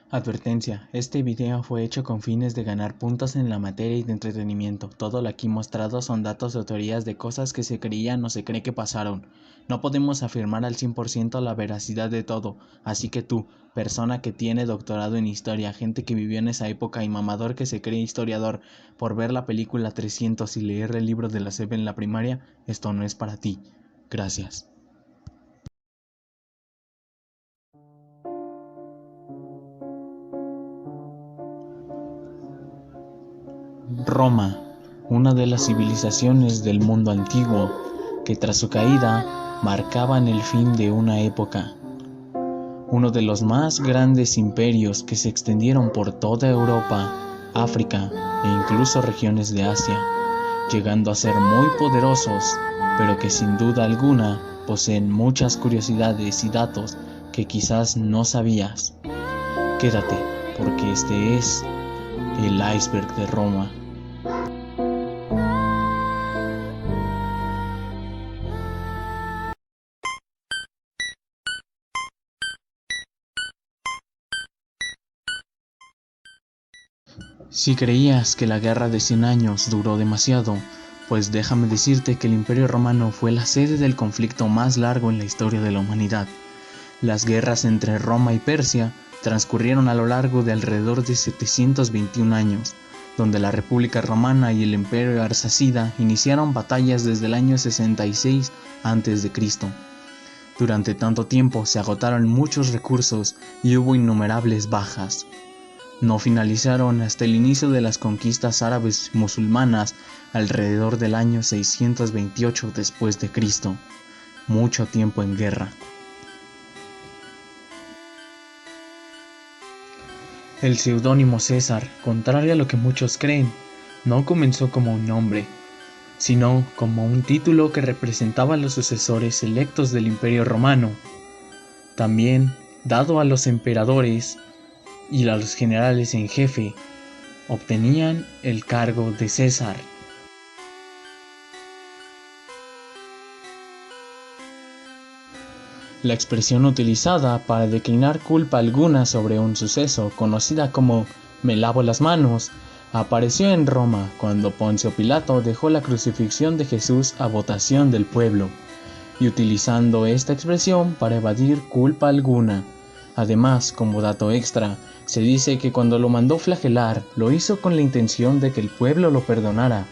Advertencia: este video fue hecho con fines de ganar puntos en la materia y de entretenimiento. Todo lo aquí mostrado son datos o teorías de cosas que se creían o se cree que pasaron. No podemos afirmar al 100% la veracidad de todo, así que tú, persona que tiene doctorado en historia, gente que vivió en esa época y mamador que se cree historiador por ver la película 300 y leer el libro de la SEP en la primaria, esto no es para ti. Gracias. Roma, una de las civilizaciones del mundo antiguo, que tras su caída marcaban el fin de una época. Uno de los más grandes imperios que se extendieron por toda Europa, África e incluso regiones de Asia, llegando a ser muy poderosos, pero que sin duda alguna poseen muchas curiosidades y datos que quizás no sabías. Quédate, porque este es el iceberg de Roma. Si creías que la guerra de 100 años duró demasiado, pues déjame decirte que el Imperio Romano fue la sede del conflicto más largo en la historia de la humanidad. Las guerras entre Roma y Persia transcurrieron a lo largo de alrededor de 721 años, donde la República Romana y el Imperio Arsacida iniciaron batallas desde el año 66 a.C. Durante tanto tiempo se agotaron muchos recursos y hubo innumerables bajas. No finalizaron hasta el inicio de las conquistas árabes musulmanas alrededor del año 628 después de Cristo. Mucho tiempo en guerra. El seudónimo César, contrario a lo que muchos creen, no comenzó como un nombre, sino como un título que representaba a los sucesores electos del Imperio Romano, también dado a los emperadores y a los generales en jefe, obtenían el cargo de César. La expresión utilizada para declinar culpa alguna sobre un suceso, conocida como "me lavo las manos", apareció en Roma cuando Poncio Pilato dejó la crucifixión de Jesús a votación del pueblo, y utilizando esta expresión para evadir culpa alguna. Además, como dato extra, se dice que cuando lo mandó flagelar, lo hizo con la intención de que el pueblo lo perdonara.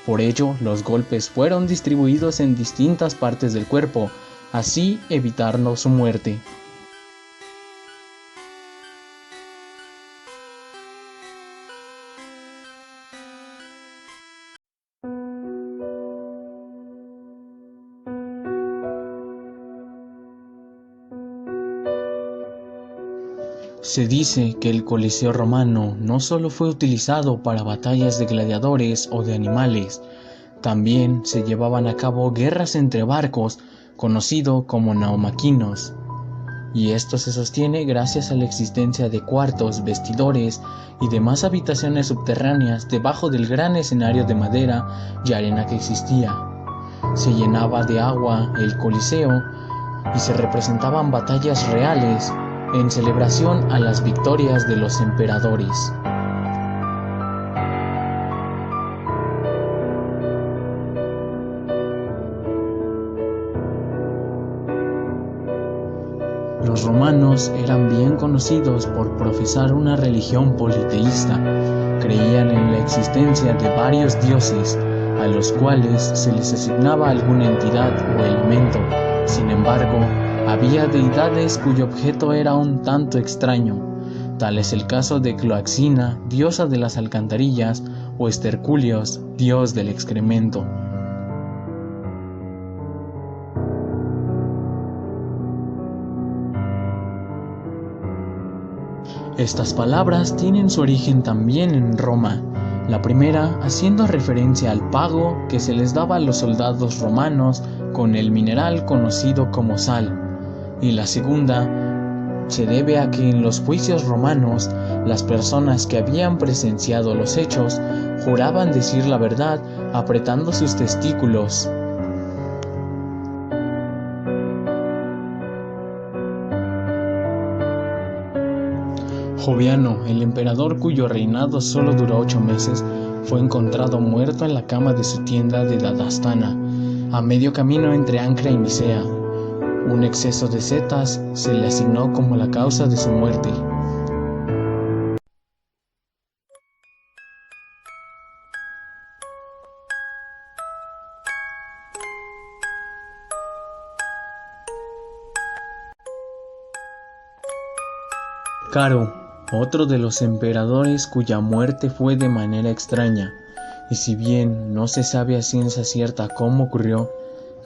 Por ello, los golpes fueron distribuidos en distintas partes del cuerpo, así evitando su muerte. Se dice que el Coliseo romano no solo fue utilizado para batallas de gladiadores o de animales, también se llevaban a cabo guerras entre barcos, conocido como naumaquinos, y esto se sostiene gracias a la existencia de cuartos, vestidores y demás habitaciones subterráneas debajo del gran escenario de madera y arena que existía. Se llenaba de agua el Coliseo y se representaban batallas reales en celebración a las victorias de los emperadores. Los romanos eran bien conocidos por profesar una religión politeísta. Creían en la existencia de varios dioses, a los cuales se les asignaba alguna entidad o elemento. Sin embargo, había deidades cuyo objeto era un tanto extraño. Tal es el caso de Cloaxina, diosa de las alcantarillas, o Esterculios, dios del excremento. Estas palabras tienen su origen también en Roma, la primera haciendo referencia al pago que se les daba a los soldados romanos con el mineral conocido como sal, y la segunda se debe a que en los juicios romanos las personas que habían presenciado los hechos juraban decir la verdad apretando sus testículos. Joviano, el emperador cuyo reinado solo duró 8 meses, fue encontrado muerto en la cama de su tienda de Dadastana, a medio camino entre Ancra y Nicea. Un exceso de setas se le asignó como la causa de su muerte. Caro, otro de los emperadores cuya muerte fue de manera extraña, y si bien no se sabe a ciencia cierta cómo ocurrió,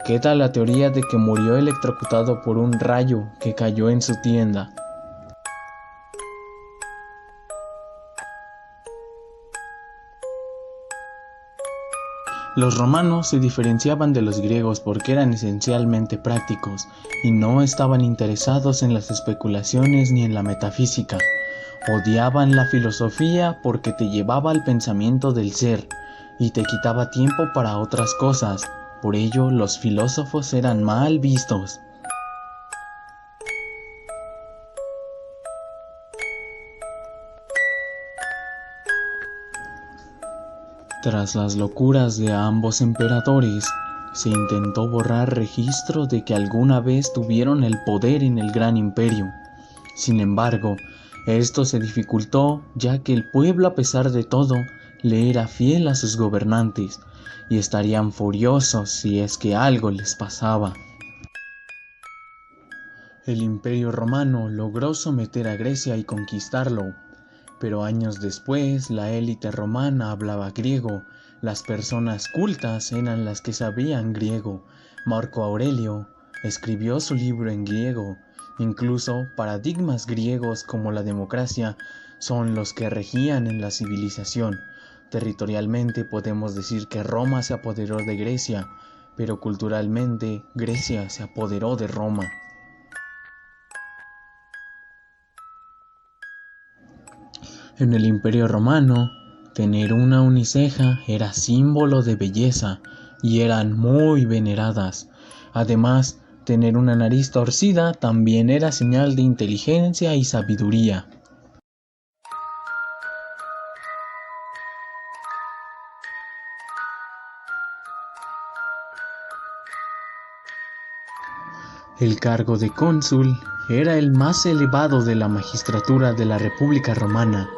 queda la teoría de que murió electrocutado por un rayo que cayó en su tienda. Los romanos se diferenciaban de los griegos porque eran esencialmente prácticos y no estaban interesados en las especulaciones ni en la metafísica. Odiaban la filosofía porque te llevaba al pensamiento del ser y te quitaba tiempo para otras cosas. Por ello, los filósofos eran mal vistos. Tras las locuras de ambos emperadores, se intentó borrar registro de que alguna vez tuvieron el poder en el gran imperio. Sin embargo, esto se dificultó ya que el pueblo, a pesar de todo, le era fiel a sus gobernantes y estarían furiosos si es que algo les pasaba. El Imperio Romano logró someter a Grecia y conquistarlo, pero años después la élite romana hablaba griego, las personas cultas eran las que sabían griego. Marco Aurelio escribió su libro en griego, incluso paradigmas griegos como la democracia son los que regían en la civilización. Territorialmente podemos decir que Roma se apoderó de Grecia, pero culturalmente Grecia se apoderó de Roma. En el Imperio Romano, tener una uniceja era símbolo de belleza y eran muy veneradas. Además, tener una nariz torcida también era señal de inteligencia y sabiduría. El cargo de cónsul era el más elevado de la magistratura de la República Romana.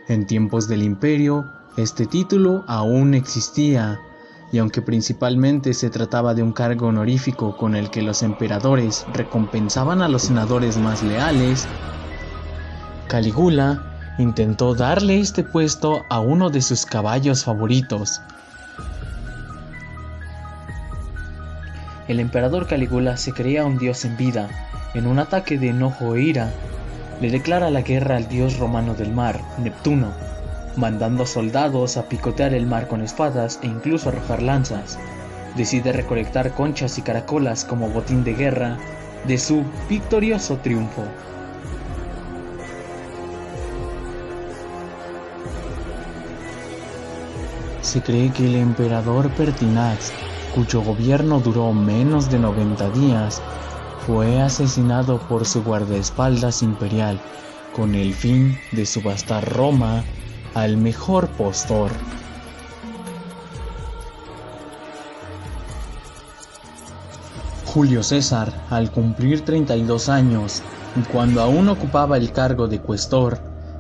En tiempos del imperio, este título aún existía, y aunque principalmente se trataba de un cargo honorífico con el que los emperadores recompensaban a los senadores más leales, Calígula intentó darle este puesto a uno de sus caballos favoritos. El emperador Calígula se creía un dios en vida. En un ataque de enojo e ira, le declara la guerra al dios romano del mar, Neptuno, mandando soldados a picotear el mar con espadas e incluso arrojar lanzas. Decide recolectar conchas y caracolas como botín de guerra de su victorioso triunfo. Se cree que el emperador Pertinax, cuyo gobierno duró menos de 90 días, fue asesinado por su guardaespaldas imperial con el fin de subastar Roma al mejor postor. Julio César, al cumplir 32 años y cuando aún ocupaba el cargo de cuestor,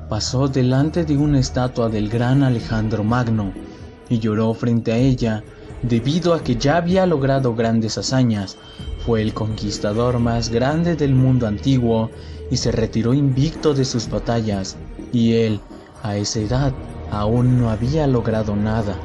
pasó delante de una estatua del gran Alejandro Magno y lloró frente a ella debido a que ya había logrado grandes hazañas. Fue el conquistador más grande del mundo antiguo y se retiró invicto de sus batallas, y él, a esa edad, aún no había logrado nada.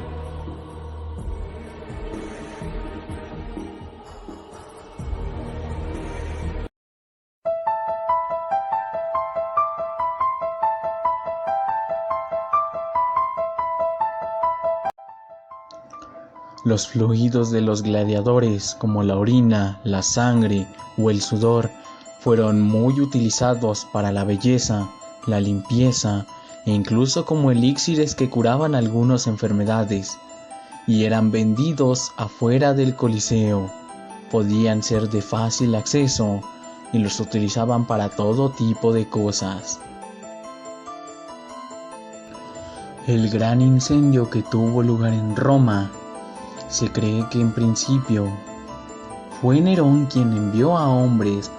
Los fluidos de los gladiadores, como la orina, la sangre o el sudor, fueron muy utilizados para la belleza, la limpieza e incluso como elixires que curaban algunas enfermedades, y eran vendidos afuera del Coliseo. Podían ser de fácil acceso y los utilizaban para todo tipo de cosas. El gran incendio que tuvo lugar en Roma, se cree que en principio fue Nerón quien envió a hombres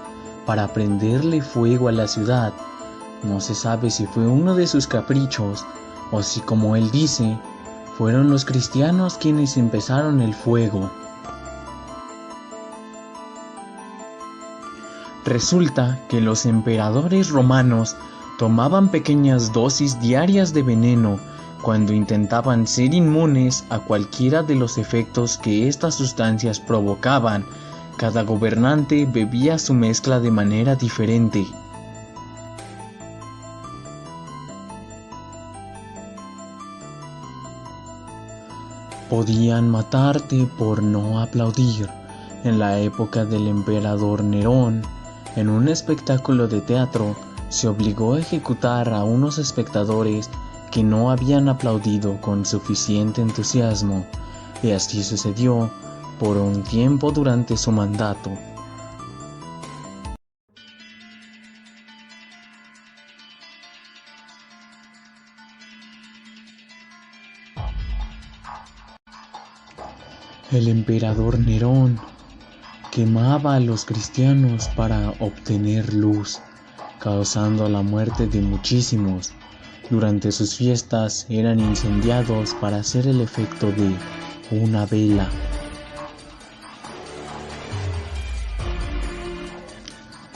para prenderle fuego a la ciudad. No se sabe si fue uno de sus caprichos o si, como él dice, fueron los cristianos quienes empezaron el fuego. Resulta que los emperadores romanos tomaban pequeñas dosis diarias de veneno cuando intentaban ser inmunes a cualquiera de los efectos que estas sustancias provocaban. Cada gobernante bebía su mezcla de manera diferente. Podían matarte por no aplaudir. En la época del emperador Nerón, en un espectáculo de teatro, se obligó a ejecutar a unos espectadores que no habían aplaudido con suficiente entusiasmo, y así sucedió por un tiempo durante su mandato. El emperador Nerón quemaba a los cristianos para obtener luz, causando la muerte de muchísimos. Durante sus fiestas eran incendiados para hacer el efecto de una vela.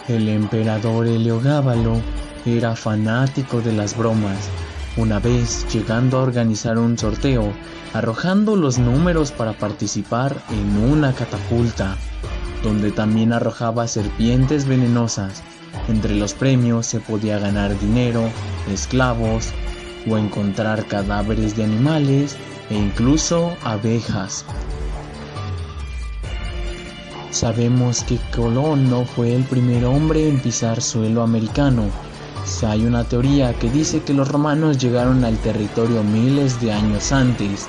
El emperador Heliogábalo era fanático de las bromas, una vez llegando a organizar un sorteo, arrojando los números para participar en una catapulta, donde también arrojaba serpientes venenosas. Entre los premios se podía ganar dinero, esclavos o encontrar cadáveres de animales e incluso abejas. Sabemos que Colón no fue el primer hombre en pisar suelo americano. Hay una teoría que dice que los romanos llegaron al territorio miles de años antes.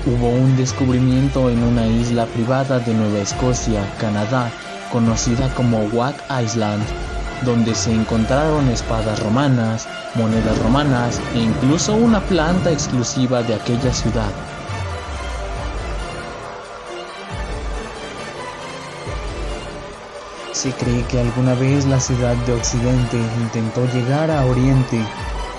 Hubo un descubrimiento en una isla privada de Nueva Escocia, Canadá, conocida como Wake Island, donde se encontraron espadas romanas, monedas romanas e incluso una planta exclusiva de aquella ciudad. Se cree que alguna vez la ciudad de Occidente intentó llegar a Oriente.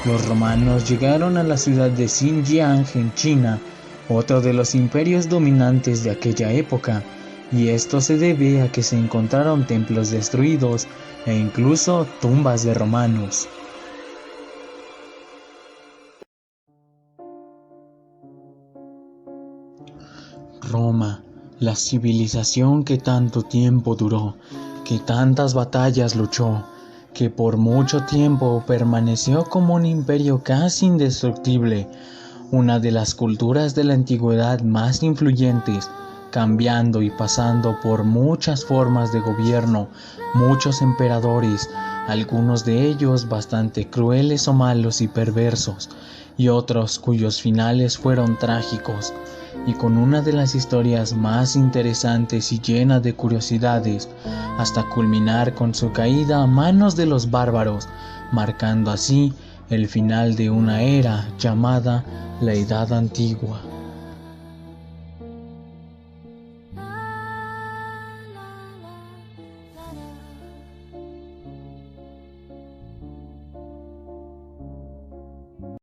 Los romanos llegaron a la ciudad de Xinjiang en China, otro de los imperios dominantes de aquella época, y esto se debe a que se encontraron templos destruidos e incluso tumbas de romanos. Roma, la civilización que tanto tiempo duró, que tantas batallas luchó, que por mucho tiempo permaneció como un imperio casi indestructible, una de las culturas de la antigüedad más influyentes, cambiando y pasando por muchas formas de gobierno, muchos emperadores, algunos de ellos bastante crueles o malos y perversos, y otros cuyos finales fueron trágicos, y con una de las historias más interesantes y llena de curiosidades, hasta culminar con su caída a manos de los bárbaros, marcando así el final de una era llamada la Edad Antigua.